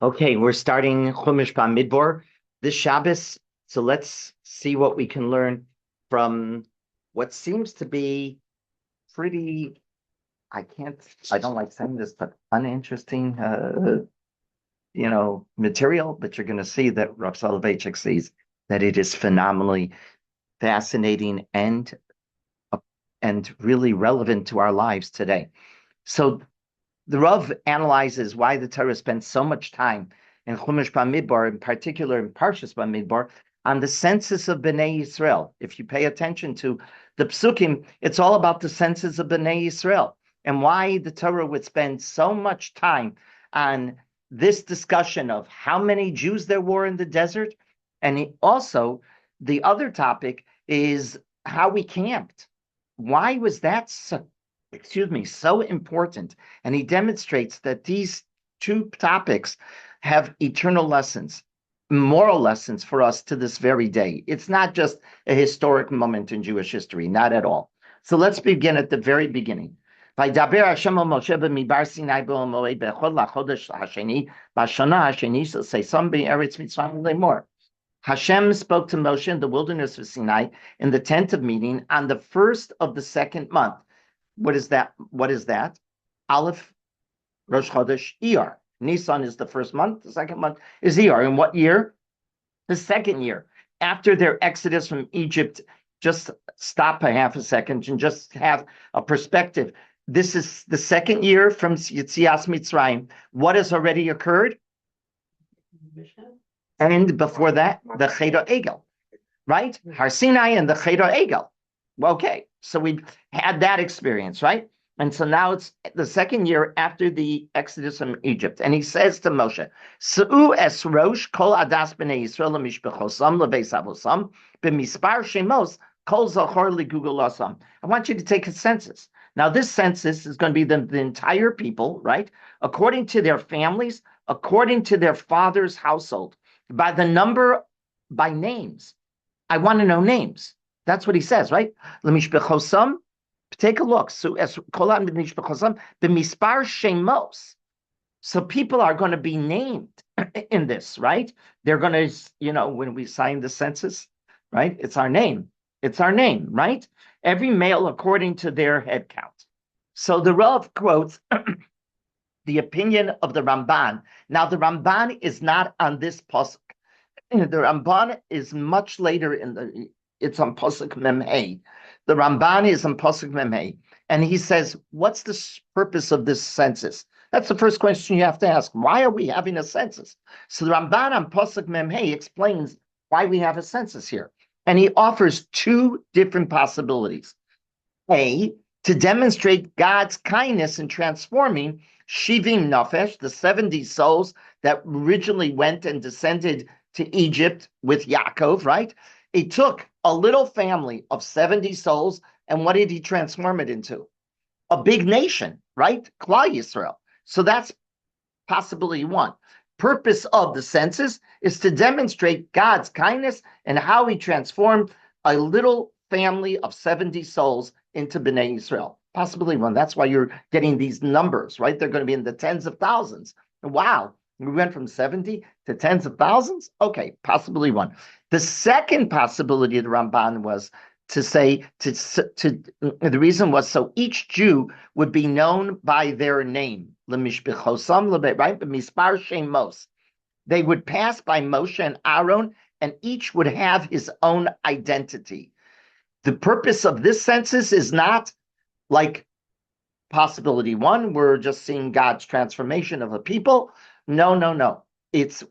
Okay, we're starting Chumash Bamidbar this Shabbos. So let's see what we can learn from what seems to be pretty, I don't like saying this, but uninteresting, material. But you're going to see that Rav Soloveitchik sees that it is phenomenally fascinating and really relevant to our lives today. So the Rav analyzes why the Torah spends so much time in Chumash Bamidbar, in particular in Parashat Bamidbar, on the census of Bnei Yisrael. If you pay attention to the psukim, it's all about the census of Bnei Yisrael and why the Torah would spend so much time on this discussion of how many Jews there were in the desert. And also, the other topic is how we camped. Why was that so important? And he demonstrates that these two topics have eternal lessons, moral lessons for us to this very day. It's not just a historic moment in Jewish history, not at all. So let's begin at the very beginning. וידבר השם אל משה במדבר סיני במועד באחד לחודש השני בשנה השני של ששון בארץ מצרים לאמור. Hashem spoke to Moshe in the wilderness of Sinai in the tent of meeting on the first of the second month. What is that? Aleph, Rosh Chodesh, Iyar. Nisan is the first month. The second month is Iyar. In what year? The second year. After their exodus from Egypt, just stop a half a second and just have a perspective. This is the second year from Yetzias Mitzrayim. What has already occurred? And before that, the Cheder Egel, right? Har Sinai and the Cheder Egel. Okay, so we had that experience, right? And so now it's the second year after the Exodus from Egypt. And he says to Moshe, Sa'u es rosh kol adas b'nei Yisrael mishbechosam lebeis avosam b'mispar shemos kol zachor ligugulasam. I want you to take a census. Now this census is going to be the entire people, right? According to their families, according to their father's household, by the number, by names. I want to know names. That's what he says, right? Lemishbechosam. Take a look. So as kolam b'mishbechosam b'mispar shemos. So people are going to be named in this, right? They're going to, when we sign the census, right? It's our name. It's our name, right? Every male according to their head count. So the Rav quotes the opinion of the Ramban. Now the Ramban is not on this pasuk. The Ramban is much later it's on pasuk Memhei. The Ramban is on pasuk Memhei, and he says, "What's the purpose of this census?" That's the first question you have to ask. Why are we having a census? So the Ramban on pasuk Memhei explains why we have a census here, and he offers two different possibilities. A, to demonstrate God's kindness in transforming Shivim Nafesh, the 70 souls that originally went and descended to Egypt with Yaakov, right? He took a little family of 70 souls, and what did he transform it into? A big nation, right? Klal Yisrael. So that's possibility one. Purpose of the census is to demonstrate God's kindness and how he transformed a little family of 70 souls into Bnei Yisrael. Possibility one. That's why you're getting these numbers, right? They're going to be in the tens of thousands. Wow. We went from 70 to tens of thousands? Okay, possibility one. The second possibility of the Ramban was to say, the reason was so each Jew would be known by their name. Right? Mispar Shemos. They would pass by Moshe and Aaron, and each would have his own identity. The purpose of this census is not like possibility one, we're just seeing God's transformation of a people. No.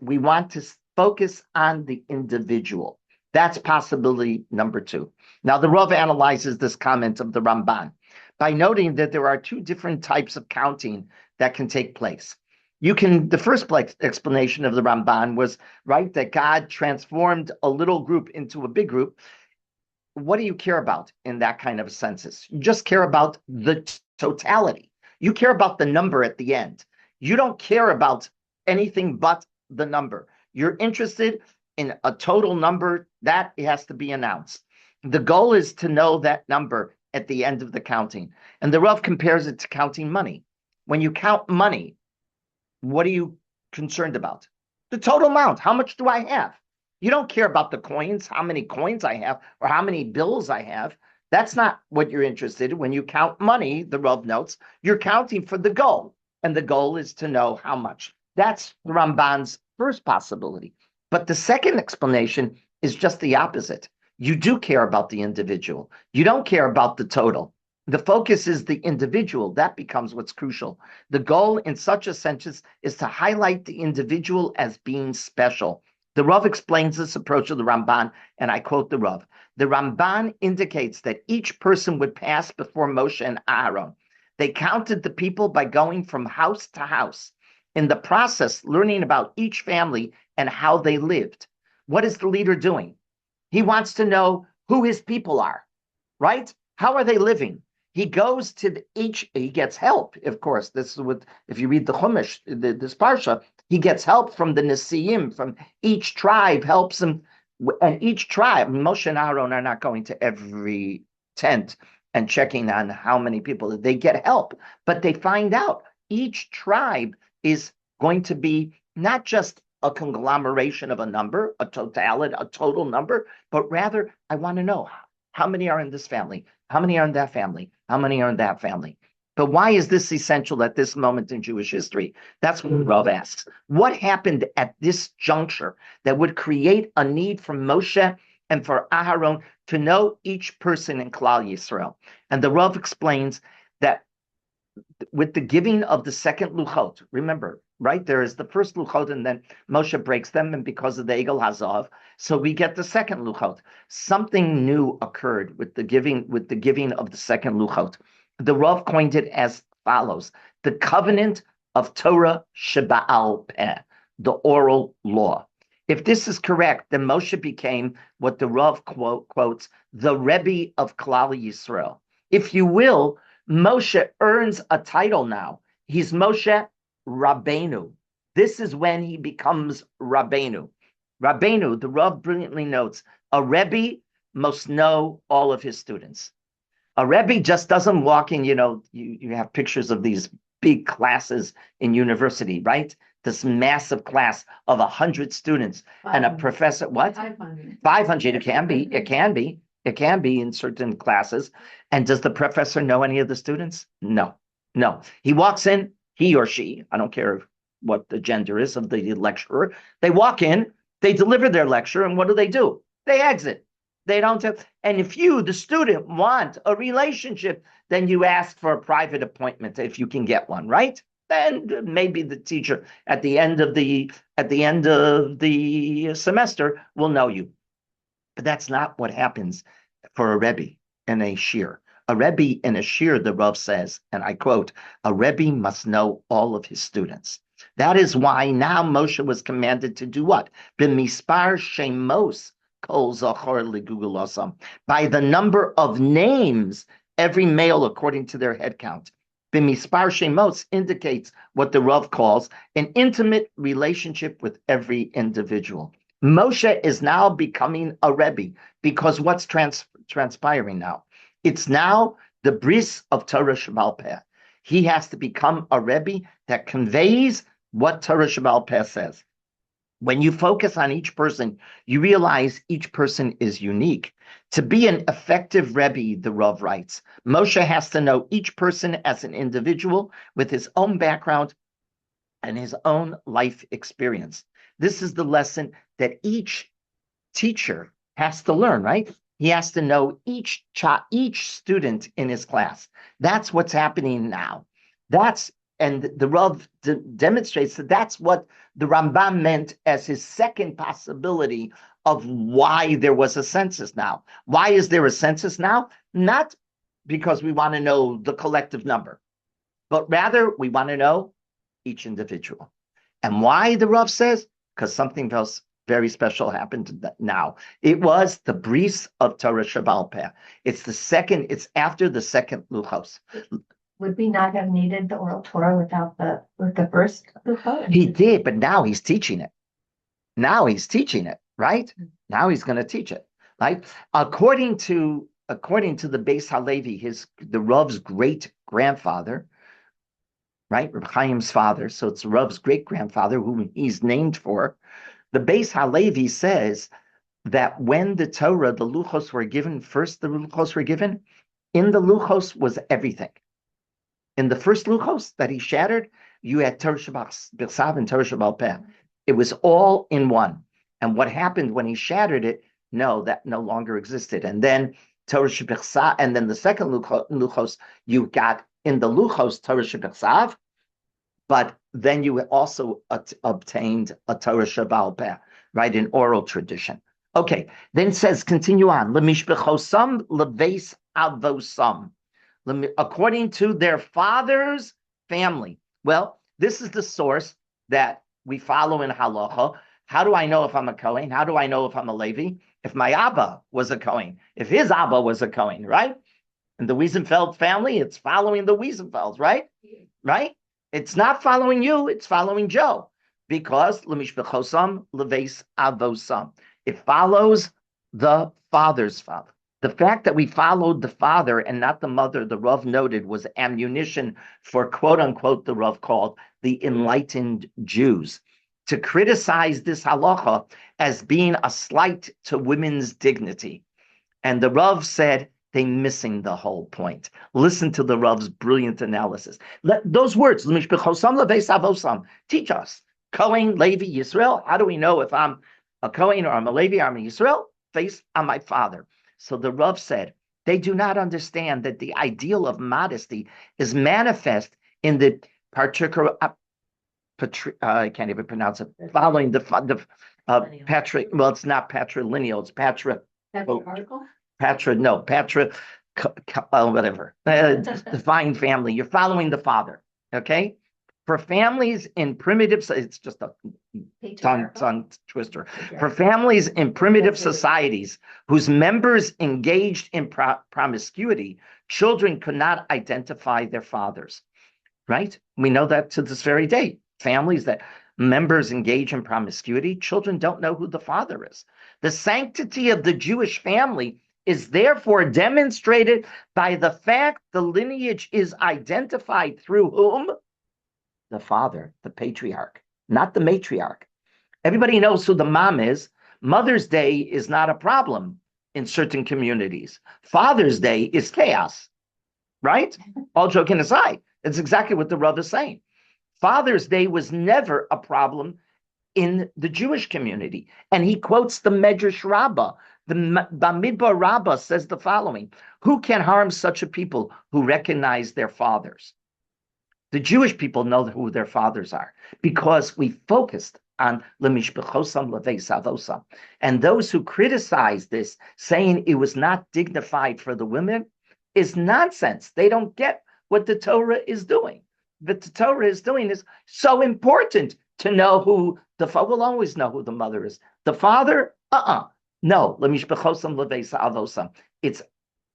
We want to focus on the individual. That's possibility number two. Now, the Rav analyzes this comment of the Ramban by noting that there are two different types of counting that can take place. The first explanation of the Ramban was, right, that God transformed a little group into a big group. What do you care about in that kind of a census? You just care about the totality. You care about the number at the end. You don't care about anything but the number. You're interested in a total number that has to be announced. The goal is to know that number at the end of the counting. And the Rav compares it to counting money. When you count money, what are you concerned about? The total amount. How much do I have? You don't care about the coins, how many coins I have, or how many bills I have. That's not what you're interested in. When you count money, the Rav notes, you're counting for the goal. And the goal is to know how much. That's Ramban's first possibility. But the second explanation is just the opposite. You do care about the individual. You don't care about the total. The focus is the individual. That becomes what's crucial. The goal in such a sentence is to highlight the individual as being special. The Rav explains this approach of the Ramban, and I quote the Rav. The Ramban indicates that each person would pass before Moshe and Aaron. They counted the people by going from house to house. In the process, learning about each family and how they lived. What is the leader doing? He wants to know who his people are, right? How are they living? He goes to he gets help, of course. This is what, if you read the Chumash, this Parsha, he gets help from the Nesiim, from each tribe helps him. And each tribe, Moshe and Aaron are not going to every tent and checking on how many people. They get help, but they find out each tribe is going to be not just a conglomeration of a number, a total number, but rather I want to know how many are in this family, how many are in that family, how many are in that family. But why is this essential at this moment in Jewish history? That's what Rav asks. What happened at this juncture that would create a need for Moshe and for Aharon to know each person in Klal Yisrael? And the Rav explains that with the giving of the second luchot, remember, right? There is the first luchot, and then Moshe breaks them, and because of the Egel Hazav, so we get the second luchot. Something new occurred with the giving of the second luchot. The Rav coined it as follows: the covenant of Torah Sheba'al Peh, the oral law. If this is correct, then Moshe became what the Rav quotes, the Rebbe of Klal Yisrael. If you will, Moshe earns a title now. He's Moshe Rabbeinu. This is when he becomes Rabbeinu. Rabbeinu, the Rav brilliantly notes, a Rebbe must know all of his students. A Rebbe just doesn't walk in, you have pictures of these big classes in university, right? This massive class of 100 students and a professor, what? 500. 500, It can be in certain classes. And does the professor know any of the students? No. He walks in, he or she, I don't care what the gender is of the lecturer, they walk in, they deliver their lecture, and what do? They exit. They don't have, and if you, the student, want a relationship, then you ask for a private appointment if you can get one, right? Then maybe the teacher at the end of the semester will know you. But that's not what happens for a Rebbe in a shir. A Rebbe in a shir, the Rav says, and I quote, a Rebbe must know all of his students. That is why now Moshe was commanded to do what? B'mispar shemos kol zachor ligugulosam. By the number of names, every male according to their head count. B'mispar shemos indicates what the Rav calls an intimate relationship with every individual. Moshe is now becoming a Rebbe because what's transpiring now? It's now the bris of Torah Sheba'al Peh. He has to become a Rebbe that conveys what Torah Sheba'al Peh says. When you focus on each person, you realize each person is unique. To be an effective Rebbe, the Rav writes, Moshe has to know each person as an individual with his own background and his own life experience. This is the lesson that each teacher has to learn, right? He has to know each student in his class. That's what's happening now. And the Rav demonstrates that that's what the Rambam meant as his second possibility of why there was a census now. Why is there a census now? Not because we want to know the collective number, but rather we want to know each individual. And why, the Rav says? Because something else very special happened now. It was the bris of Torah Sheba'al Peh. It's after the second luchos. Would we not have needed the oral Torah with the first luchos? He did, but now he's teaching it. Right? Now he's going to teach it, right? According to according to the Beis Halevi, the Rav's great grandfather, right, Reb Chaim's father, so it's Rav's great grandfather, whom he's named for. The Beis Halevi says that when the Torah, the Luchos were given, first the Luchos were given, in the Luchos was everything. In the first Luchos that he shattered, you had Torah B'Sav and Torah Sheba'al Peh. It was all in one. And what happened when he shattered it? No, that no longer existed. And then Torah B'Sav, and then the second Luchos, you got in the Luchos Torah B'Sav, but then you also obtained a Torah Sheba'al Peh, right, in oral tradition. Okay, then it says, continue on. Lemishbechosam leveis avosam, according to their father's family. Well, this is the source that we follow in halacha. How do I know if I'm a Kohen? How do I know if I'm a Levi? If my Abba was a Kohen, if his Abba was a Kohen, right? And the Wiesenfeld family, it's following the Wiesenfelds, right? Right? It's not following you, it's following Joe. Because lemishbechosam leveis avosam. It follows the father's father. The fact that we followed the father and not the mother, the Rav noted, was ammunition for, quote unquote, the Rav called the enlightened Jews, to criticize this halacha as being a slight to women's dignity. And the Rav said, they're missing the whole point. Listen to the Rav's brilliant analysis. Those words, teach us. Kohen, Levi, Yisrael. How do we know if I'm a Kohen or I'm a Levi or I'm a Yisrael? Face on my father. So the Rav said, they do not understand that the ideal of modesty is manifest in the particular, I can't even pronounce it, following the well, it's not patrilineal, it's Patriarchal? Whatever, divine family. You're following the father, okay? For families in primitive, it's just a tongue twister. For families in primitive societies whose members engaged in promiscuity, children could not identify their fathers, right? We know that to this very day. Families that members engage in promiscuity, children don't know who the father is. The sanctity of the Jewish family is therefore demonstrated by the fact the lineage is identified through whom? The father, the patriarch, not the matriarch. Everybody knows who the mom is. Mother's Day is not a problem in certain communities. Father's Day is chaos, right? All joking aside, it's exactly what the Rav is saying. Father's Day was never a problem in the Jewish community. And he quotes the Medrash Rabbah. The Bamidbar Rabbah says the following: who can harm such a people who recognize their fathers? The Jewish people know who their fathers are because we focused on lemishbechosam leveis avosam. And those who criticize this, saying it was not dignified for the women, is nonsense. They don't get what the Torah is doing. What the Torah is doing is so important to know who we'll always know who the mother is. The father, no, lemishbechosam leveis avosam. It's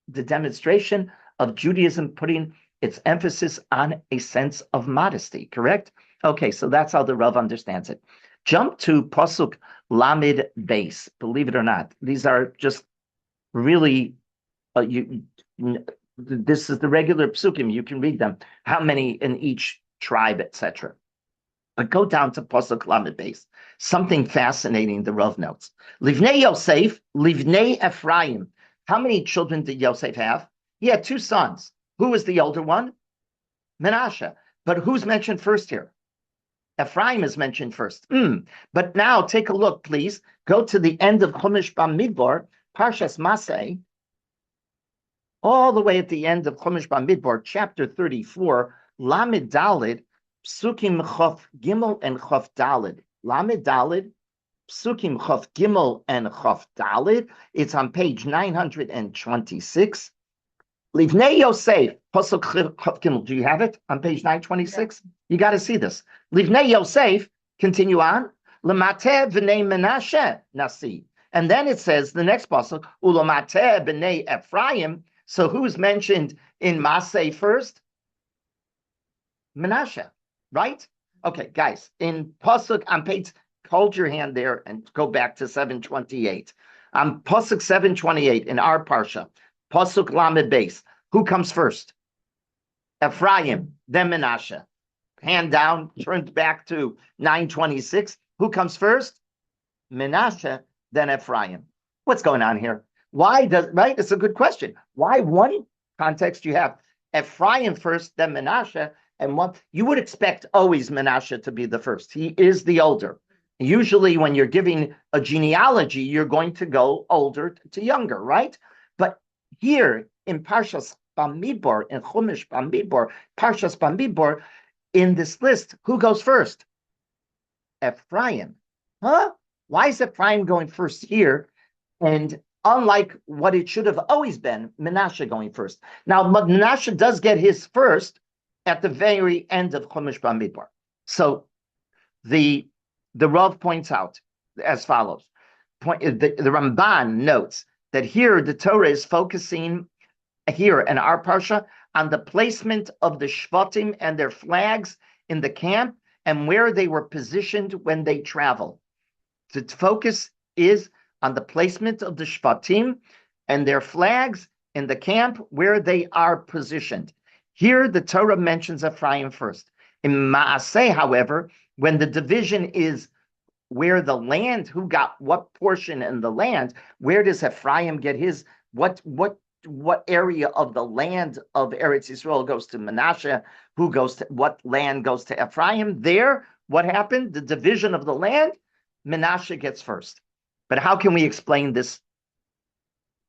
the demonstration of Judaism putting its emphasis on a sense of modesty, correct? Okay, so that's how the Rav understands it. Jump to Pasuk Lamed Beis. Believe it or not, these are just really, this is the regular psukim. You can read them. How many in each tribe, etc. But go down to Pasuk Lamed Beis. Something fascinating the Rav notes. Livnei Yosef, Livnei Ephraim. How many children did Yosef have? He had 2 sons. Who was the older one? Menashe. But who's mentioned first here? Ephraim is mentioned first. But now take a look, please. Go to the end of Chumash Bamidbar, Parshas Maseh, all the way at the end of Chumash Bamidbar, chapter 34, Lamed Dalid, Psukim Chof Gimel and Chof Dalid. Lamed Dalid, Psukim Chof Gimel and Chof Dalid. It's on page 926. Livnei Yosef, Pasuk Chof Gimel. Do you have it on page 926? Yeah. You got to see this. Livnei Yosef, continue on. L'mateh v'nei Menashe nasi. And then it says, the next pasuk, U'l'mateh b'nei Ephraim. So who's mentioned in Maseh first? Menashe, right? Okay, guys, in pasuk on page, hold your hand there and go back to 728. On pasuk 728 in our parsha, Pasuk Lamed Beis. Who comes first? Ephraim, then Menashe. Hand down, turned back to 926. Who comes first? Menashe, then Ephraim. What's going on here? Why does, right? It's a good question. Why one context you have Ephraim first, then Menashe, and one, you would expect always Menashe to be the first. He is the older. Usually when you're giving a genealogy, you're going to go older to younger, right? But here in Parshas Bamidbar, in Chumash Bamidbar, Parshas Bamidbar, in this list, who goes first? Ephraim. Huh? Why is Ephraim going first here? And unlike what it should have always been, Menashe going first. Now, Menashe does get his first at the very end of Chumash Bamidbar. So the Rav points out as follows. The Ramban notes that here the Torah is focusing here in our parsha on the placement of the Shvatim and their flags in the camp and where they were positioned when they travel. The focus is on the placement of the Shvatim and their flags in the camp where they are positioned. Here the Torah mentions Ephraim first. In Maaseh, however, when the division is where the land, who got what portion in the land, where does Ephraim get his, what area of the land of Eretz Yisrael goes to Menashe, who goes to, what land goes to Ephraim? There, what happened? The division of the land, Menashe gets first. But how can we explain this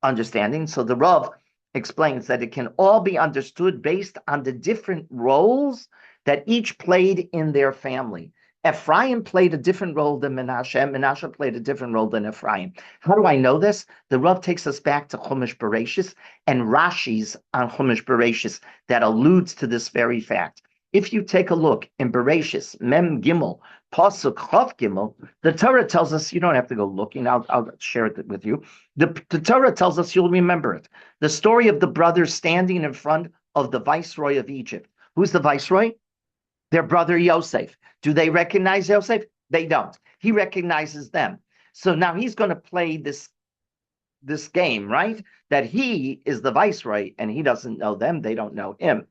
understanding? So the Rav explains that it can all be understood based on the different roles that each played in their family. Ephraim played a different role than Menashe, and Menashe played a different role than Ephraim. How do I know this? The Rav takes us back to Chumash Bereshis and Rashi's on Chumash Bereshis that alludes to this very fact. If you take a look in Bereshis, Mem Gimel, Pasuk Chav Gimel, the Torah tells us, you don't have to go looking, I'll share it with you. The Torah tells us, you'll remember it. The story of the brothers standing in front of the viceroy of Egypt. Who's the viceroy? Their brother Yosef. Do they recognize Yosef? They don't. He recognizes them. So now he's going to play this game, right? That he is the viceroy and he doesn't know them. They don't know him.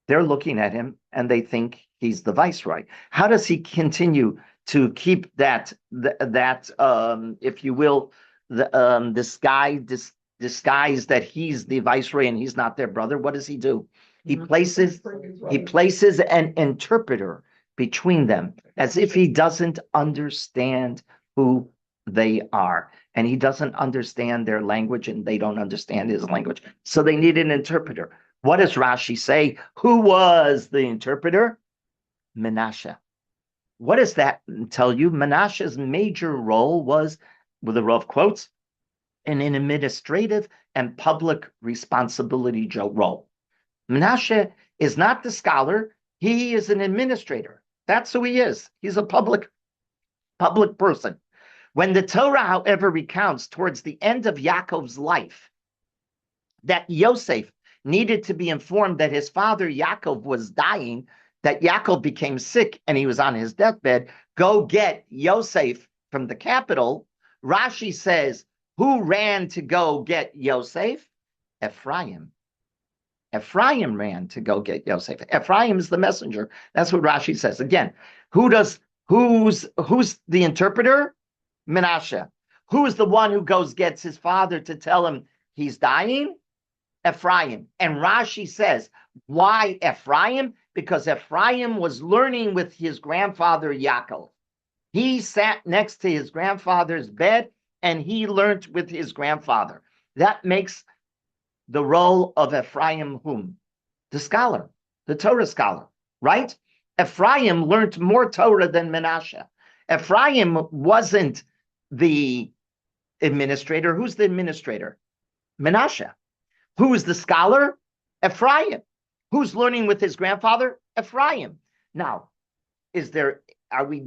They're looking at him and they think he's the viceroy. How does he continue to keep that if you will, disguise that he's the viceroy and he's not their brother? What does he do? He places an interpreter between them as if he doesn't understand who they are. And he doesn't understand their language and they don't understand his language. So they need an interpreter. What does Rashi say? Who was the interpreter? Menashe. What does that tell you? Menashe's major role was, with the Rav quotes, an administrative and public responsibility role. Menashe is not the scholar. He is an administrator. That's who he is. He's a public person. When the Torah, however, recounts towards the end of Yaakov's life that Yosef needed to be informed that his father Yaakov was dying, that Yaakov became sick and he was on his deathbed, go get Yosef from the capital, Rashi says, who ran to go get Yosef? Ephraim. Ephraim ran to go get Yosef. Ephraim is the messenger. That's what Rashi says. Again, who's the interpreter? Menashe. Who's the one who gets his father to tell him he's dying? Ephraim. And Rashi says, why Ephraim? Because Ephraim was learning with his grandfather Yaakov. He sat next to his grandfather's bed and he learned with his grandfather. That makes the role of Ephraim whom? The scholar, the Torah scholar, right? Ephraim learned more Torah than Menashe. Ephraim wasn't the administrator. Who's the administrator? Menashe. Who is the scholar? Ephraim. Who's learning with his grandfather? Ephraim. Now, are we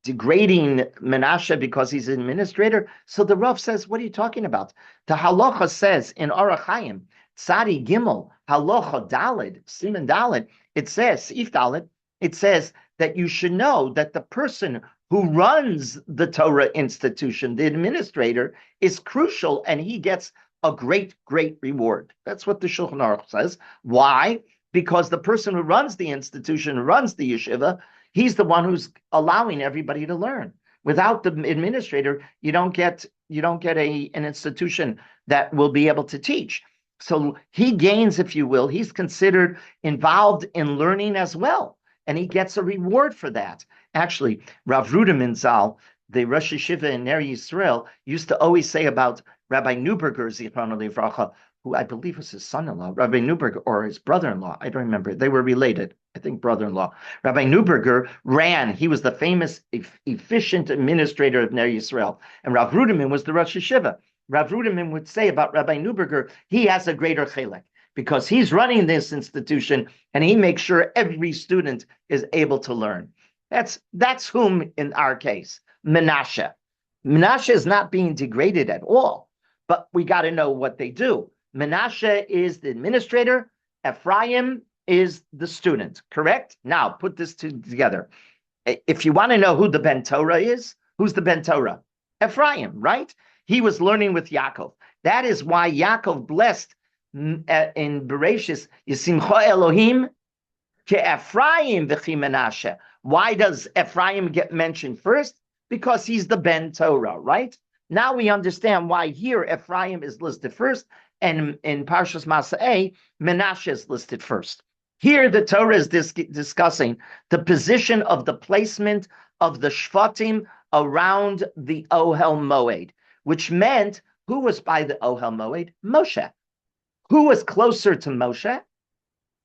degrading Menashe because he's an administrator? So the Rav says, what are you talking about? The halacha says in Orach Chaim, Tzadi Gimel, halacha Daled, Siman Daled, it says, Sif Daled, it says that you should know that the person who runs the Torah institution, the administrator, is crucial and he gets a great, great reward. That's what the Shulchan Aruch says. Why? Because the person who runs the institution, runs the yeshiva, he's the one who's allowing everybody to learn. Without the administrator, you don't get an institution that will be able to teach. So he gains, if you will, he's considered involved in learning as well, and he gets a reward for that. Actually, Rav Ruderman Zal, the Rosh Yeshiva in Ner Yisrael, used to always say about Rabbi Neuberger, Zichrono Livracha, who I believe was his son-in-law, Rabbi Neuberger, or his brother-in-law. I don't remember. They were related. I think brother-in-law. Rabbi Neuberger ran. He was the famous, efficient administrator of Ner Yisrael. And Rav Ruderman was the Rosh Yeshiva. Rav Ruderman would say about Rabbi Neuberger, he has a greater chilek because he's running this institution and he makes sure every student is able to learn. That's whom in our case, Menashe. Menashe is not being degraded at all, but we got to know what they do. Menashe is the administrator. Ephraim is the student, correct? Now, put this together. If you want to know who the Ben Torah is, who's the Ben Torah? Ephraim, right? He was learning with Yaakov. That is why Yaakov blessed in Bereshis, Yisimcha Elohim ke'Ephraim v'chi Menashe. Why does Ephraim get mentioned first? Because he's the Ben Torah, right? Now we understand why here Ephraim is listed first, and in Parshas Masa'eh, Menashe is listed first. Here the Torah is discussing the position of the placement of the Shvatim around the Ohel Moed, which meant who was by the Ohel Moed? Moshe. Who was closer to Moshe?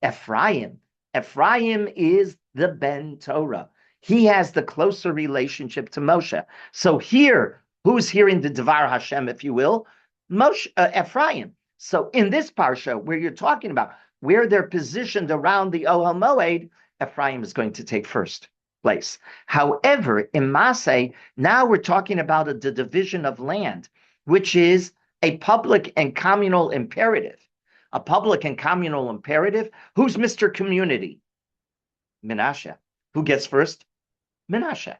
Ephraim. Ephraim is the Ben Torah. He has the closer relationship to Moshe. So here, who's hearing the Devar Hashem, if you will? Ephraim. So in this parsha, where you're talking about where they're positioned around the Ohel Moed, Ephraim is going to take first place. However, in Maseh, now we're talking about the division of land, which is a public and communal imperative. A public and communal imperative. Who's Mr. Community? Menashe. Who gets first? Menashe.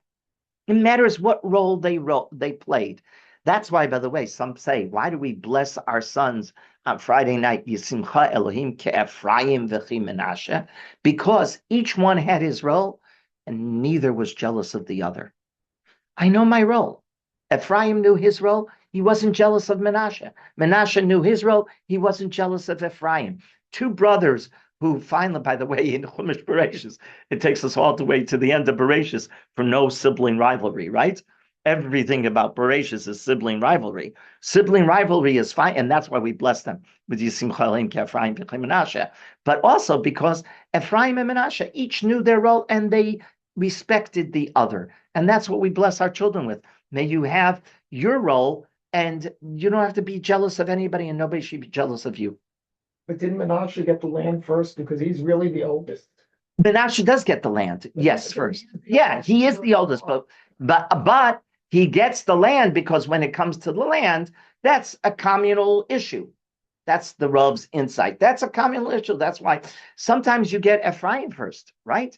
It matters what role they played. That's why, by the way, some say, why do we bless our sons on Friday night? Yisimcha Elohim ke'Ephraim v'chi Menashe. Because each one had his role, and neither was jealous of the other. I know my role. Ephraim knew his role. He wasn't jealous of Menashe. Menashe knew his role. He wasn't jealous of Ephraim. Two brothers who finally, by the way, in Chumash Bereshis, it takes us all the way to the end of Bereshis for no sibling rivalry, right? Everything about Bereshis is sibling rivalry. Sibling rivalry is fine, and that's why we bless them with Yisimcha Elohim ke'Ephraim v'chi Menashe. But also because Ephraim and Menashe each knew their role and they respected the other. And that's what we bless our children with. May you have your role, and you don't have to be jealous of anybody, and nobody should be jealous of you. But didn't Menashe get the land first because he's really the oldest? Menashe does get the land, yes, first. Yeah, he is the oldest, but he gets the land because when it comes to the land, that's a communal issue. That's the Rav's insight. That's a communal issue. That's why sometimes you get Ephraim first, right?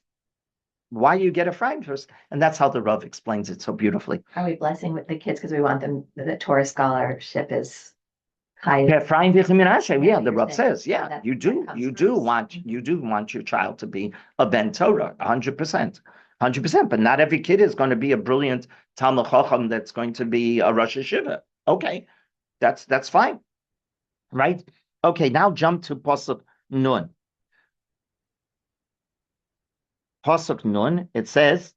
Why you get Ephraim first, and that's how the Rav explains it so beautifully. Are we blessing with the kids because we want them, the Torah scholarship is high? Ephraim v'chi Menashe, yeah, the Rav says, yeah, that you do want your child to be a Ben Torah, 100%, 100%. But not every kid is going to be a brilliant Talmud Chacham that's going to be a Rosh Yeshiva. Okay, that's fine, right? Okay, now jump to Pasuk Nun. Pasuk Nun, it says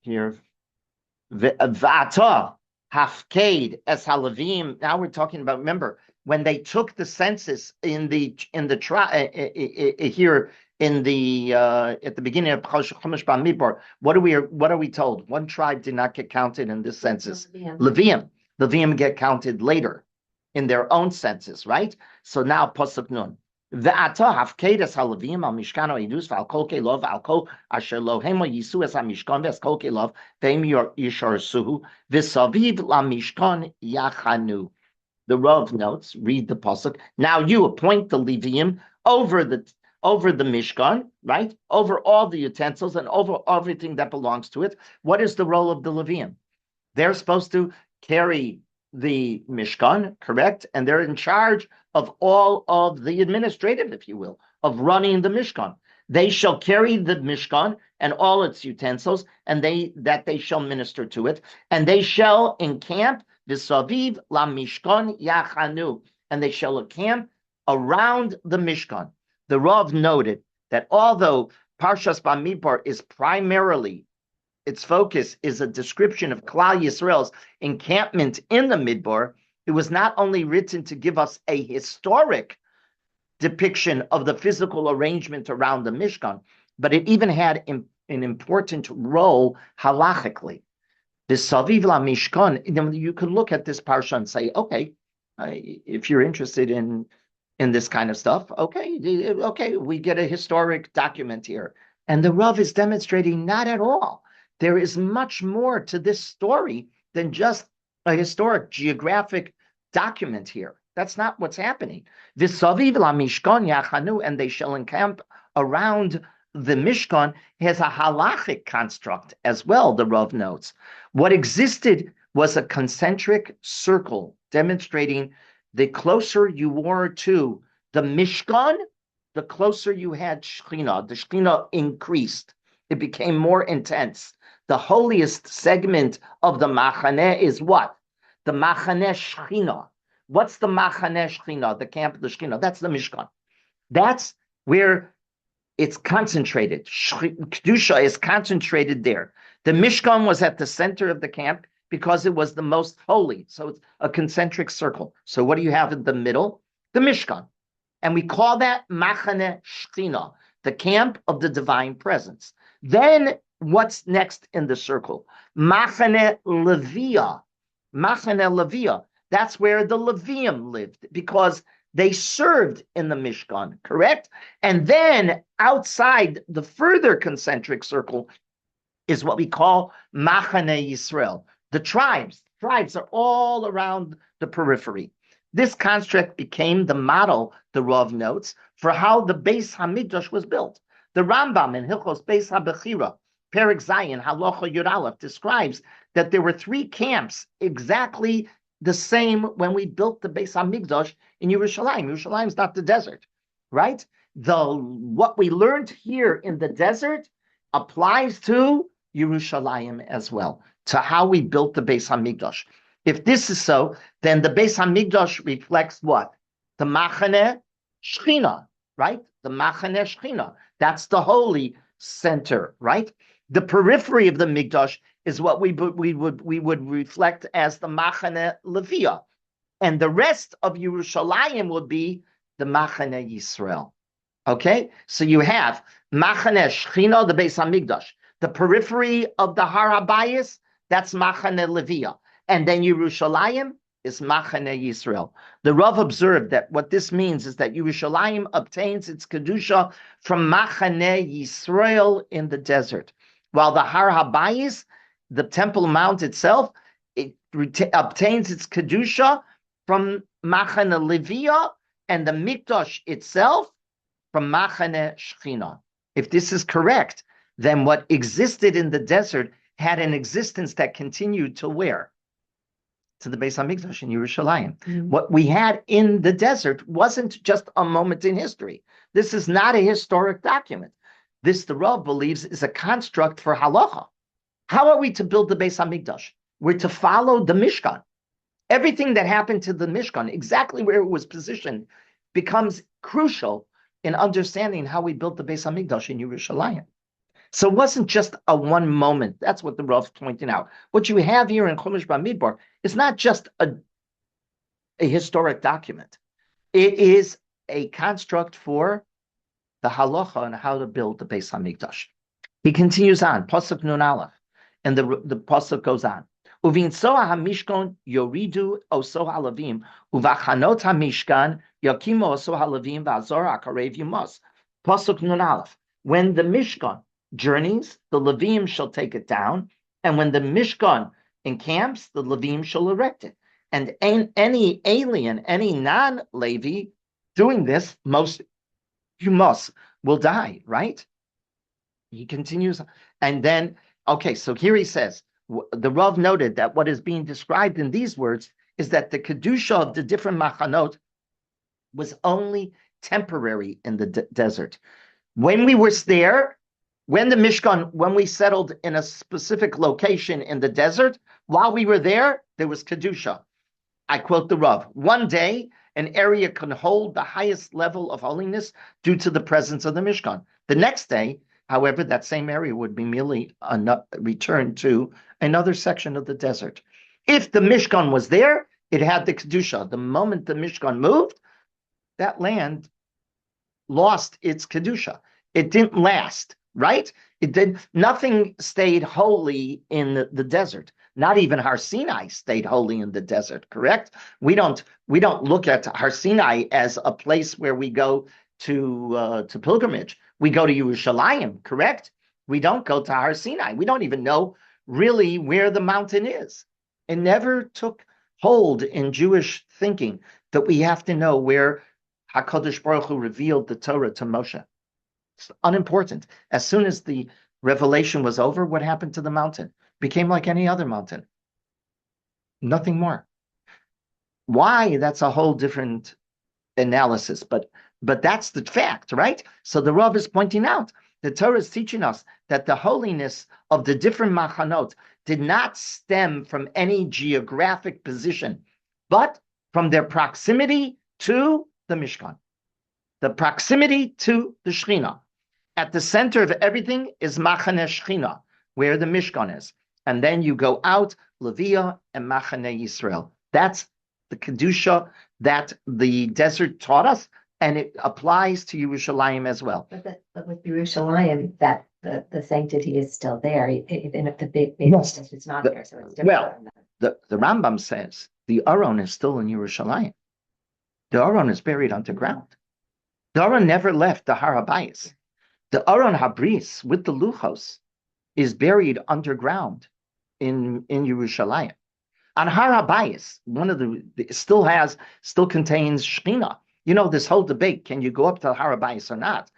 here, V'ata hafked es halavim. Now we're talking about, remember, when they took the census in the here in the at the beginning of Chumash Bamidbar, what are we told? One tribe did not get counted in this census. Levium. Levium get counted later in their own census, right? So now Pasuk Nun. Ve'ata hafked es halavim al mishkan ha'idus v'al kol kelov v'al kol asher lo hemo yisu es hamishkan v'es kol kelov v'hem yisharsuhu v'saviv la mishkan yachanu. The Rav notes, read the pasuk. Now you appoint the Levium over the Mishkan, right? Over all the utensils and over everything that belongs to it. What is the role of the Levium? They're supposed to carry the Mishkan, correct? And they're in charge of all of the administrative, if you will, of running the Mishkan. They shall carry the Mishkan and all its utensils, and they shall minister to it, and they shall encamp visaviv la Mishkan yachanu, and they shall encamp around the Mishkan. The Rav noted that although Parshas Bamidbar is primarily, its focus is a description of Klal Yisrael's encampment in the Midbar, it was not only written to give us a historic depiction of the physical arrangement around the Mishkan, but it even had an important role halachically. The Saviv La Mishkan, you could look at this parsha and say, okay, if you're interested in this kind of stuff, okay, we get a historic document here. And the Rav is demonstrating not at all. There is much more to this story than just a historic geographic document here. That's not what's happening. V'saviv la Mishkan yachanu, and they shall encamp around the Mishkan, has a halachic construct as well, the Rav notes. What existed was a concentric circle, demonstrating the closer you were to the Mishkan, the closer you had Shekhinah. The Shekhinah increased. It became more intense. The holiest segment of the Machaneh is what? The Machaneh Shekhinah. What's the Machaneh Shekhinah? The camp of the Shekhinah. That's the Mishkan. That's where it's concentrated. Kedusha is concentrated there. The Mishkan was at the center of the camp because it was the most holy. So it's a concentric circle. So what do you have in the middle? The Mishkan. And we call that Machaneh Shekhinah, the camp of the divine presence. Then what's next in the circle? Machaneh Leviah. Machaneh Leviah. That's where the Levium lived because they served in the Mishkan, correct? And then outside the further concentric circle is what we call Machaneh Yisrael. The tribes are all around the periphery. This construct became the model, the Rav notes, for how the Beis Hamikdash was built. The Rambam in Hilchos Beis HaBechira, Perek Zayin, Halacha Yud Aleph, describes that there were three camps exactly the same when we built the Beis Hamikdash in Yerushalayim. Yerushalayim is not the desert, right? What we learned here in the desert applies to Yerushalayim as well, to how we built the Beis Hamikdash. If this is so, then the Beis Hamikdash reflects what? The Machaneh Shekhinah, right? The Machaneh Shekhinah. That's the holy center, right? The periphery of the Mikdash is what we would reflect as the Machaneh Leviah. And the rest of Yerushalayim would be the Machaneh Yisrael. Okay? So you have Machaneh Shekhinah, the Beis Hamikdash. The periphery of the Har HaBayis, that's Machaneh Leviah. And then Yerushalayim is Machaneh Yisrael. The Rav observed that what this means is that Yerushalayim obtains its Kedusha from Machaneh Yisrael in the desert, while the Har HaBayis, the Temple Mount itself, it obtains its Kedusha from Machaneh Leviah, and the Mikdash itself from Machaneh Shekhinah. If this is correct, then what existed in the desert had an existence that continued to where? To the Beis Hamikdash in Yerushalayim. Mm-hmm. What we had in the desert wasn't just a moment in history. This is not a historic document. This, the Rav believes, is a construct for halacha. How are we to build the Beis Hamikdash? We're to follow the Mishkan. Everything that happened to the Mishkan, exactly where it was positioned, becomes crucial in understanding how we built the Beis Hamikdash in Yerushalayim. So it wasn't just a one moment. That's what the Rav's pointing out. What you have here in Chumash Bamidbar is not just a historic document. It is a construct for the halacha and how to build the Beis Hamikdash. He continues on, Pasuk Nun Aleph, and the Pasuk goes on. Uvinsoa hamishkan yoridu oso halavim, uvachanot hamishkan yakimo oso halavim v'azor akarev yumos. Pasuk Nun Aleph. When the Mishkan journeys, the Levim shall take it down, and when the Mishkan encamps, the Levim shall erect it. And any alien, any non-Levi doing this, will die, right? He continues, and then, okay, so here he says, the Rav noted that what is being described in these words is that the Kedusha of the different machanot was only temporary in the desert. When we were there, when the Mishkan, when we settled in a specific location in the desert, while we were there was Kedusha. I quote the Rav, one day, an area can hold the highest level of holiness due to the presence of the Mishkan. The next day, however, that same area would be merely returned to another section of the desert. If the Mishkan was there, it had the Kedusha. The moment the Mishkan moved, that land lost its Kedusha. It didn't last, right? It did. Nothing stayed holy in the desert. Not even Har Sinai stayed holy in the desert, correct? We don't look at Har Sinai as a place where we go to pilgrimage. We go to Yerushalayim, correct? We don't go to Har Sinai. We don't even know really where the mountain is. It never took hold in Jewish thinking that we have to know where HaKadosh Baruch Hu revealed the Torah to Moshe. It's unimportant. As soon as the revelation was over, what happened to the mountain? Became like any other mountain. Nothing more. Why? That's a whole different analysis, but that's the fact, right? So the Rav is pointing out the Torah is teaching us that the holiness of the different machanot did not stem from any geographic position, but from their proximity to the Mishkan, the proximity to the Shekhinah. At the center of everything is Machane Shekhinah, where the Mishkan is. And then you go out, Leviah and Machane Yisrael. That's the Kedusha that the desert taught us, and it applies to Yerushalayim as well. But with Yerushalayim, that the sanctity is still there, even if the big Yes. is not there. So it's different. The Rambam says the Aron is still in Yerushalayim. The Aron is buried underground. The Aron never left the Har HaBayis. The Aron Habris with the Luchos is buried underground in Yerushalayim. On Har HaBayis, one of still contains Shekhinah. You know, this whole debate, can you go up to Har HaBayis or not?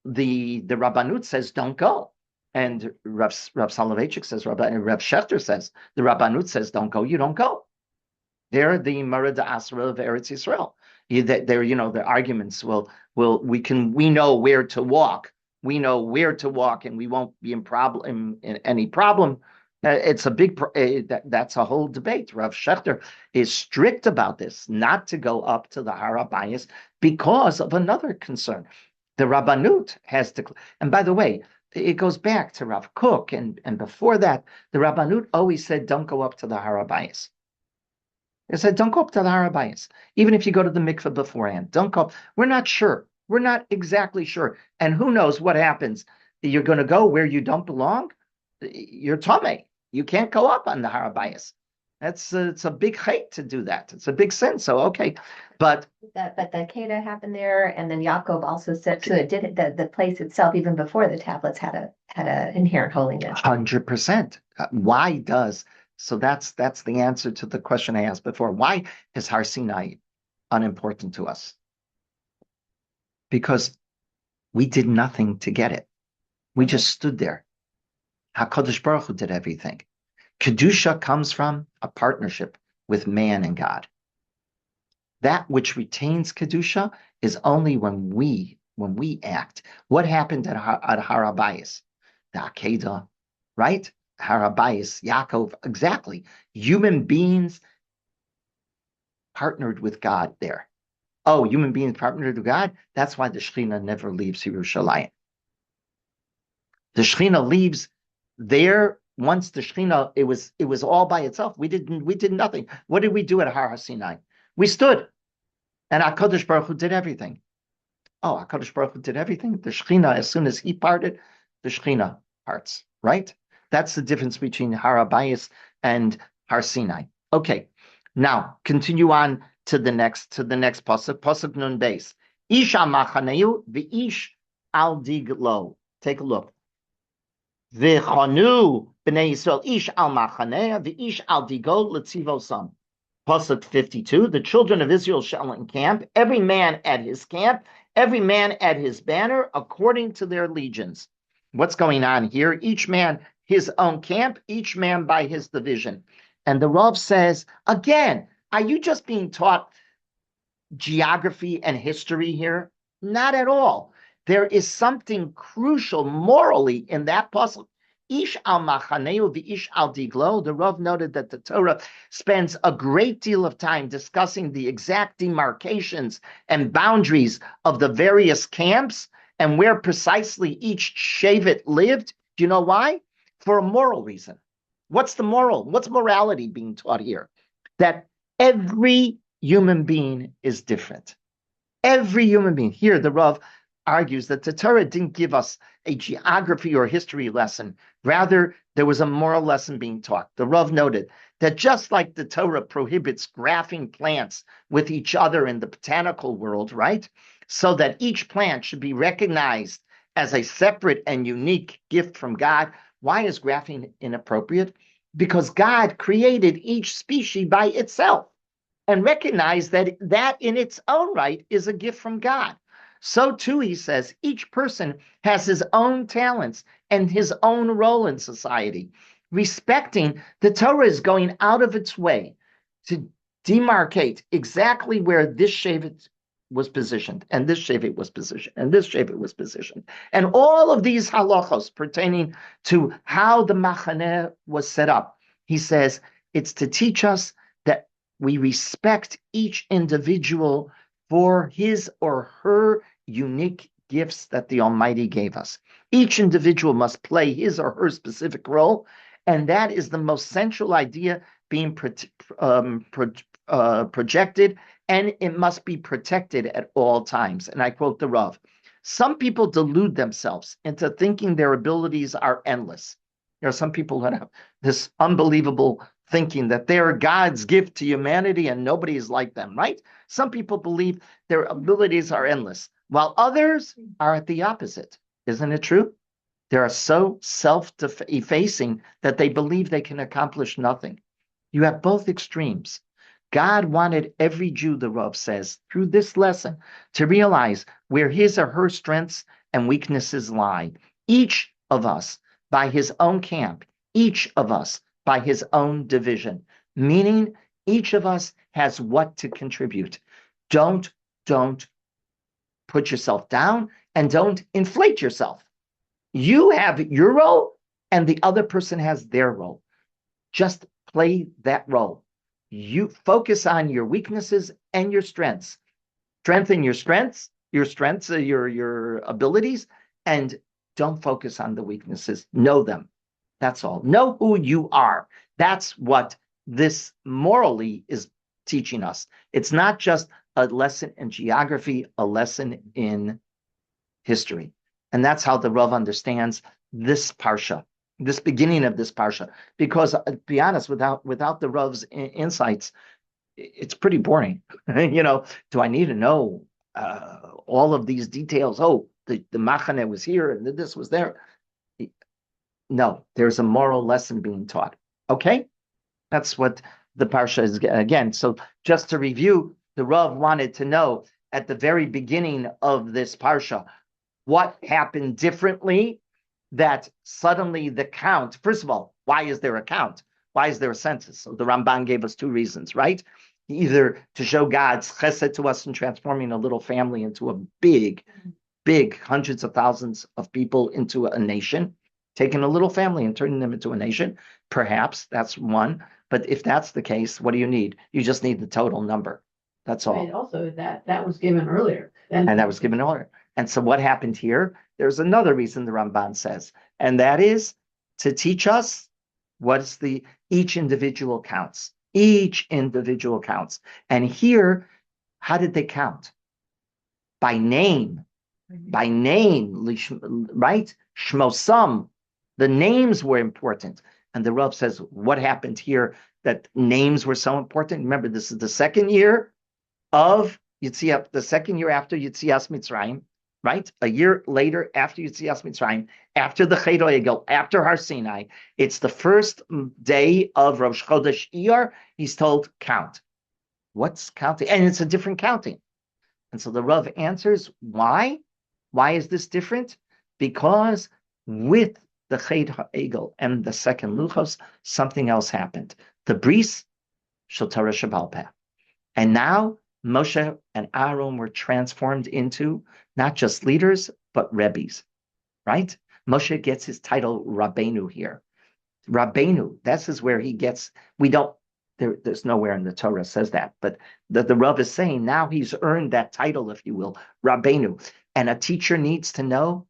The Rabbanut says don't go. And Rav Soloveitchik says, Rav Shechter says, the Rabbanut says don't go, you don't go. They're the Marad Asra of Eretz Yisrael. Their arguments we know where to walk. We know where to walk, and we won't be in any problem. It's a big. That's a whole debate. Rav Shechter is strict about this, not to go up to the Har HaBayis because of another concern. The Rabbanut has to. And by the way, it goes back to Rav Kook, and before that, the Rabbanut always said, "Don't go up to the Har HaBayis." They said, "Don't go up to the Har HaBayis, even if you go to the mikveh beforehand. Don't go. We're not sure. We're not exactly sure. And who knows what happens? You're going to go where you don't belong. You're Tomei. You can't go up on the Har HaBayis. It's a big hate to do that. It's a big sin. So okay, but the Kedah happened there, and then Yaakov also said too. It did the place itself, even before the tablets, had a inherent holiness. 100%. Why does so? That's the answer to the question I asked before. Why is Har Sinai unimportant to us? Because we did nothing to get it. We just stood there. HaKadosh Baruch Hu did everything. Kedusha comes from a partnership with man and God. That which retains Kedusha is only when we act. What happened at Har HaBayis? The Akedah, right? Har HaBayis, Yaakov, exactly. Human beings partnered with God there. Oh, human beings partnered with God? That's why the Shekhinah never leaves Yerushalayim. The Shekhinah leaves there once the Shekhinah, it was all by itself. We did nothing. What did we do at Har Sinai? We stood. And HaKadosh Baruch Hu did everything. Oh, HaKadosh Baruch Hu did everything. The Shekhinah, as soon as he parted, the Shekhinah parts, right? That's the difference between Har HaBayis and Har Sinai. Okay, now continue on to the next pasuk. Pasuk nun beis. Ish al machaneu v'ish al diglo. Take a look. V'chanu b'nei Yisrael ish al machaneh v'ish al digol letzivosam. Pasuk 52. The children of Israel shall encamp, every man at his camp, every man at his banner, according to their legions. What's going on here? Each man his own camp, each man by his division. And the Rav says, again, Are you just being taught geography and history here? Not at all. There is something crucial morally in that puzzle. Ish al machaneu v'ish al diglo. The Rav noted that the Torah spends a great deal of time discussing the exact demarcations and boundaries of the various camps and where precisely each shevet lived. Do you know why? For a moral reason. What's the moral? What's morality being taught here? That every human being is different. Every human being. Here, the Rav argues that the Torah didn't give us a geography or history lesson. Rather, there was a moral lesson being taught. The Rav noted that just like the Torah prohibits graphing plants with each other in the botanical world, right? So that each plant should be recognized as a separate and unique gift from God. Why is graphing inappropriate? Because God created each species by itself and recognized that that in its own right is a gift from God. So too, he says, each person has his own talents and his own role in society. Respecting the Torah is going out of its way to demarcate exactly where this shevet was positioned, and this shevet was positioned, and this shevet was positioned. And all of these halachos pertaining to how the machaneh was set up, he says, it's to teach us that we respect each individual for his or her unique gifts that the Almighty gave us. Each individual must play his or her specific role, and that is the most central idea being projected, and it must be protected at all times. And I quote the Rav, some people delude themselves into thinking their abilities are endless. There are some people that have this unbelievable thinking that they're God's gift to humanity and nobody is like them, right? Some people believe their abilities are endless, while others are at the opposite. Isn't it true? They are so self-effacing that they believe they can accomplish nothing. You have both extremes. God wanted every Jew, the Rav says, through this lesson, to realize where his or her strengths and weaknesses lie. Each of us by his own camp, each of us by his own division, meaning each of us has what to contribute. Don't put yourself down and don't inflate yourself. You have your role and the other person has their role. Just play that role. You focus on your weaknesses and your strengths. Strengthen your strengths, your abilities, and don't focus on the weaknesses. Know them. That's all. Know who you are. That's what this morally is teaching us. It's not just a lesson in geography, a lesson in history. And that's how the Rav understands this parsha, this beginning of this parsha. Because to be honest, without the Rav's insights, it's pretty boring. Do I need to know all of these details? Oh, the machaneh was here and this was there. No, there's a moral lesson being taught. Okay? That's what the parsha is again. So just to review, the Rav wanted to know at the very beginning of this parsha, what happened differently that suddenly the count, first of all, why is there a count? Why is there a census? So the Ramban gave us two reasons, right? Either to show God's chesed to us in transforming a little family into a big hundreds of thousands of people into a nation, taking a little family and turning them into a nation. Perhaps that's one. But if that's the case, what do you need? You just need the total number. That's all. And also that was given earlier. And that was given earlier. And so what happened here? There's another reason the Ramban says, and that is to teach us what's each individual counts. Each individual counts. And here, how did they count? By name. By name, right? Shmosam. The names were important. And the Rav says, what happened here that names were so important? Remember, this is the second year of Yitzias, the second year after Yitzias Mitzrayim, right? A year later after Yitzias Mitzrayim, after the Chet Egel, after Har Sinai, it's the first day of Rosh Chodesh Iyar. He's told, count. What's counting? And it's a different counting. And so the Rav answers, why? Why is this different? Because with the Chet Egel and the second Luchos, something else happened. The Bris Shel Torah Shebal Peh. And now Moshe and Aaron were transformed into not just leaders, but rebbes, right? Moshe gets his title Rabbeinu here. Rabbeinu, this is where he gets, there's nowhere in the Torah says that, but the Rav is saying now he's earned that title, if you will, Rabbeinu. And a teacher needs to know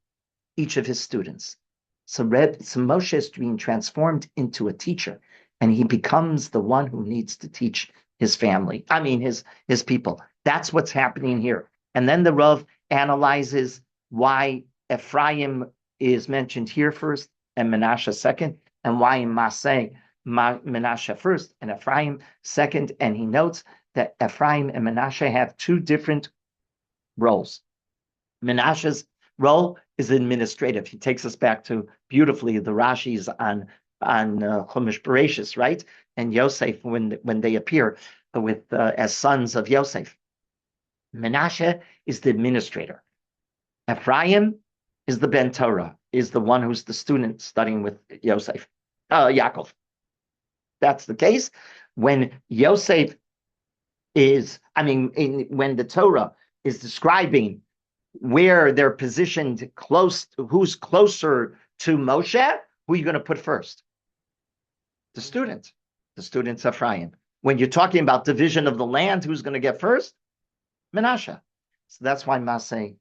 each of his students. So Moshe is being transformed into a teacher, and he becomes the one who needs to teach his family. I mean, his people. That's what's happening here. And then the Rav analyzes why Ephraim is mentioned here first and Menashe second, and why in Maseh Menashe first and Ephraim second. And he notes that Ephraim and Menashe have two different roles. Menashe's role is administrative. He takes us back to beautifully the Rashis on Chumash Bereshis, right? And Yosef when they appear with as sons of Yosef. Menashe is the administrator. Ephraim is the Ben Torah, is the one who's the student studying with Yosef, Yaakov. That's the case. When Yosef is, when the Torah is describing where they're positioned who's closer to Moshe, who are you going to put first? The student's Ephraim. When you're talking about division of the land, who's going to get first? Menashe. So that's why Maseh,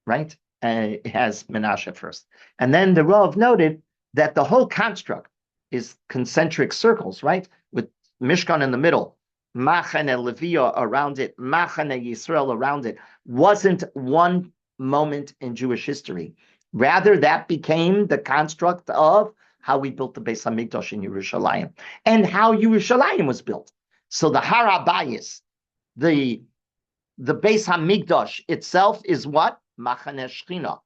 right, has Menashe first. And then the Rav noted that the whole construct is concentric circles, right, with Mishkan in the middle, Machane Leviah around it, Machane Yisrael around it, wasn't one moment in Jewish history. Rather, that became the construct of how we built the Beis Hamikdash in Yerushalayim and how Yerushalayim was built. So the Har HaBayis, the Beis Hamikdash itself is what? Machane Shechina.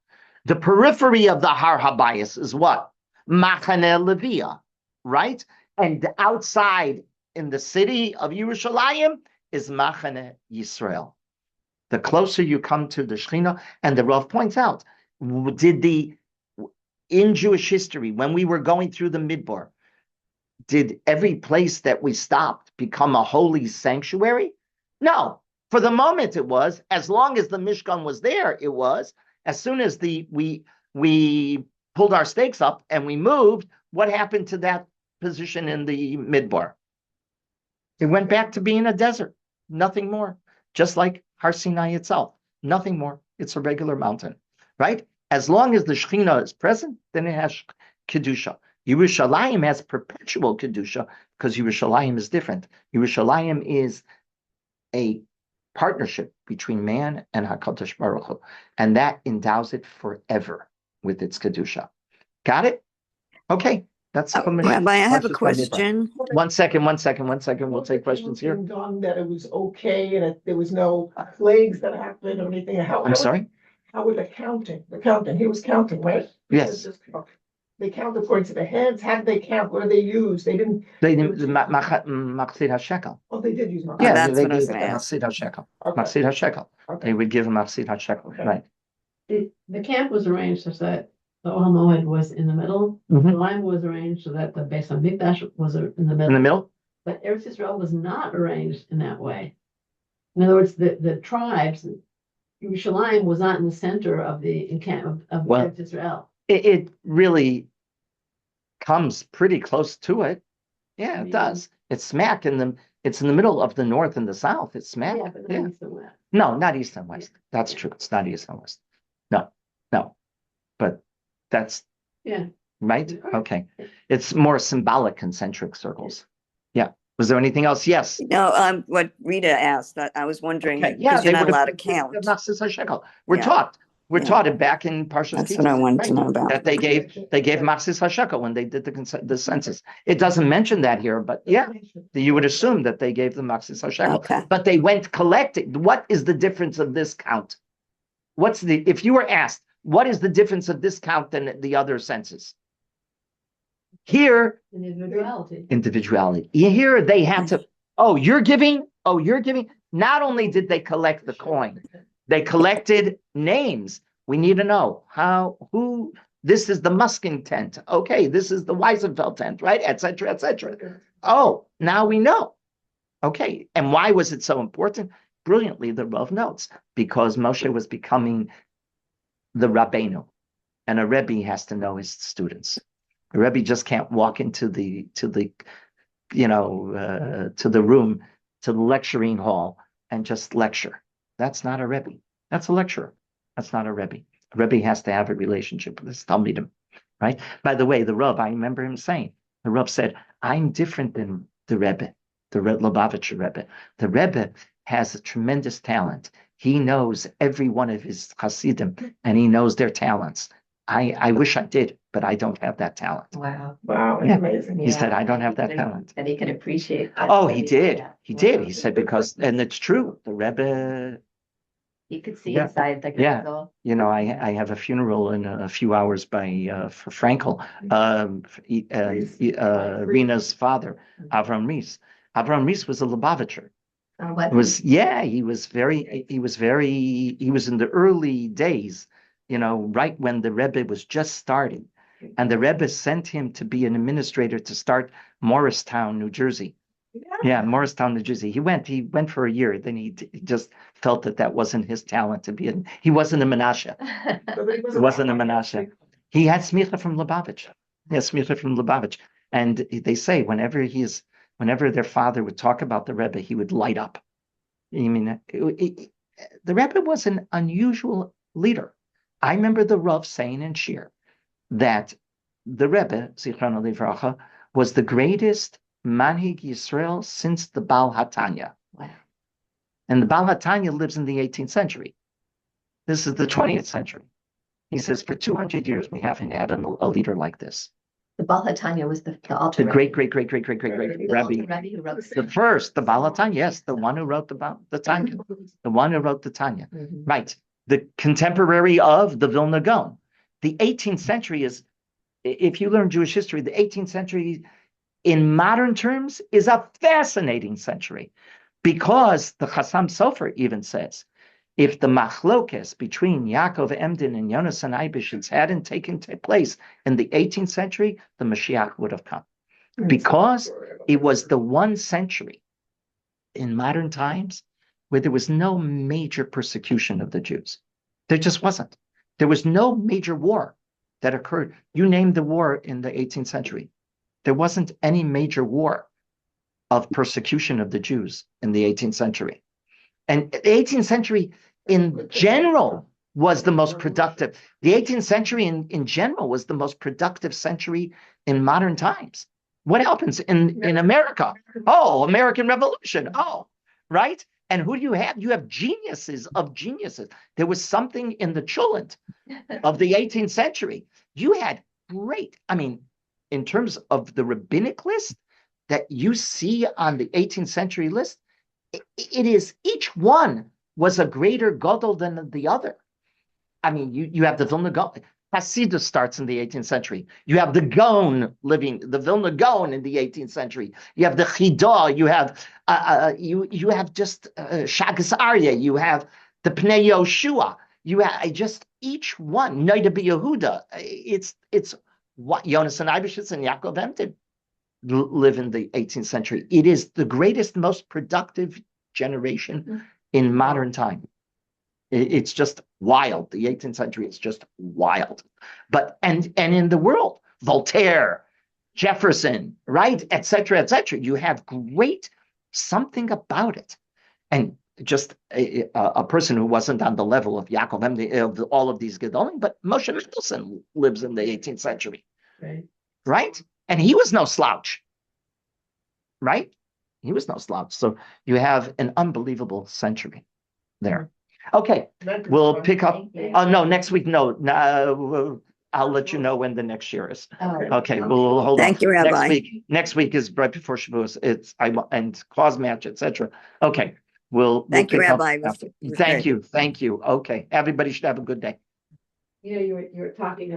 The periphery of the Har HaBayis is what? Machane Leviah, right? And outside in the city of Yerushalayim is Machane Yisrael. The closer you come to the Shechina, and the Rav points out, in Jewish history, when we were going through the Midbar, did every place that we stopped become a holy sanctuary? No. For the moment it was. As long as the Mishkan was there, it was. As soon as we pulled our stakes up and we moved, what happened to that position in the Midbar? It went back to being a desert. Nothing more. Just like Har Sinai itself. Nothing more. It's a regular mountain, right? As long as the Shekhinah is present, then it has Kedusha. Yerushalayim has perpetual Kedusha because Yerushalayim is different. Yerushalayim is a partnership between man and HaKadosh Baruch Hu, and that endows it forever with its Kedusha. Got it? Okay. That's Rabbi, I have a question. One second. We'll take questions here. Done that it was okay and there was no plagues that happened or anything. I'm sorry? How was the counting? He was counting, right? Yes. They counted according to the heads. How did they count? What did they use? They didn't. Machzir HaShekel. Oh, they did use Machzir. Yeah, that's they what I was gave gonna ask. Machzir HaShekel. Okay. Machzir HaShekel. Okay. They would give a Machzir HaShekel, Okay. right? The camp was arranged such that the Ohel Moed was in the middle. Mhm. The line was arranged so that the Beis Hamikdash was in the middle. In the middle? But Eretz Yisrael was not arranged in that way. In other words, the tribes, Yerushalayim was not in the center of the encampment of Well, Eretz Yisrael. It really comes pretty close to it. Yeah, it does. It's smack it's in the middle of the north and the south. It's smack. Yeah, but Yeah. not east and west. No, not east and west. That's true. It's not east and west. No. But that's Yeah. right. Okay. It's more symbolic concentric circles. Yeah. Was there anything else? Yes. No, what Rita asked, I was wondering, Okay. because Yeah, you're they not would allowed to have count. Machzis HaShekel. We're Yeah. taught. We're Yeah. taught it back in Parashat That's what I Bamidbar, wanted to know about. that they gave Machzis HaShekel when they did the census. It doesn't mention that here, but yeah, you would assume that they gave the Machzis HaShekel. Okay. But they went collecting. What is the difference of this count? If you were asked, what is the difference of this count than the other census? Here, individuality. Here they had to, you're giving. Not only did they collect the coin, they collected names. We need to know who, this is the Muskin tent. Okay, this is the Weisenfeld tent, right? Et cetera, et cetera. Oh, now we know. Okay, and why was it so important? Brilliantly, the Rav notes, because Moshe was becoming the Rabbeinu, and a Rebbe has to know his students. A Rebbe just can't walk into to the room, to the lecturing hall, and just lecture. That's not a Rebbe. That's a lecturer. That's not a Rebbe. A Rebbe has to have a relationship with his Talmidim, right? By the way, the Rav, I remember him saying, the Rav said, I'm different than the Rebbe, the Lubavitcher Rebbe. The Rebbe has a tremendous talent. He knows every one of his Hasidim, and he knows their talents. I wish I did, but I don't have that talent. Wow. Wow, that's Yeah. amazing. He said, I don't have that talent. And he can appreciate. that. Oh, he did. Yeah. He did. He said, because, and it's true, the Rebbe, You could see Yeah. inside the Yeah. girl. I have a funeral in a few hours for Frankel, Rena's father, Avram Ries. Avram Ries was a Lubavitcher. What? He was in the early days, right when the Rebbe was just starting. And the Rebbe sent him to be an administrator to start Morristown, New Jersey. Yeah, Morristown, New Jersey. He went for a year. Then he just felt that wasn't his talent to be he wasn't a Menashe. He wasn't a Menashe. He had smicha from Lubavitch. And they say whenever their father would talk about the Rebbe, he would light up. I mean, the Rebbe was an unusual leader. I remember the Rav saying in Shir that the Rebbe, Zichrona Livracha, was the greatest Manhig Yisrael since the Baal HaTanya. Wow. And the Baal HaTanya lives in the 18th century. This is the 20th century. He says, for 200 years, we haven't had a leader like this. The Baal HaTanya was the The great Rebbe. Rebbe who wrote The first, the Baal HaTanya, yes, the one who wrote the Tanya. The one who wrote the Tanya. Mhm. Right. The contemporary of the Vilna Gaon. The 18th century is, if you learn Jewish history, the 18th century in modern terms is a fascinating century, because the Chassam Sofer even says, if the machlokes between Yaakov Emden and Yonasan Eibishitz hadn't taken place in the 18th century, the Mashiach would have come. Because it was the one century in modern times where there was no major persecution of the Jews. There just wasn't. There was no major war that occurred. You named the war in the 18th century. There wasn't any major war of persecution of the Jews in the 18th century. And the 18th century in general was the most productive. The 18th century in general was the most productive century in modern times. What happens in America? Oh, American Revolution. Oh, right? And who do you have? You have geniuses of geniuses. There was something in the Cholent of the 18th century. You had great, in terms of the rabbinic list that you see on the 18th century list, it is, each one was a greater gadol than the other. You have the Vilna Gaon. Hasidus starts in the 18th century. You have the Gaon the Vilna Gaon in the 18th century. You have the Chidah. You have you have just Shagas Arya. You have the Pnei Yoshua. You have just each one. Noida B'Yehuda. It's what Yonasan Eibishitz and Yaakov Emden live in the 18th century. It is the greatest, most productive generation in modern time. It's just wild. The 18th century is just wild. But and in the world, Voltaire, Jefferson, right, et cetera, et cetera. You have great something about it. And just a person who wasn't on the level of Yaakov Emden, of all of these Gedolim, but Moshe Mendelssohn lives in the 18th century. Right? And he was no slouch. Right? He was no slouch. So you have an unbelievable century there. Okay, we'll pick up. Oh, no, next week. No, I'll let you know when the next year is. Okay, we'll hold on. Thank you, Rabbi. Next week is right before Shavuos. And clause match, etc. Okay, we'll Thank you, pick up Rabbi. It after. was Thank great. you. Thank you. Okay, everybody should have a good day. You were talking about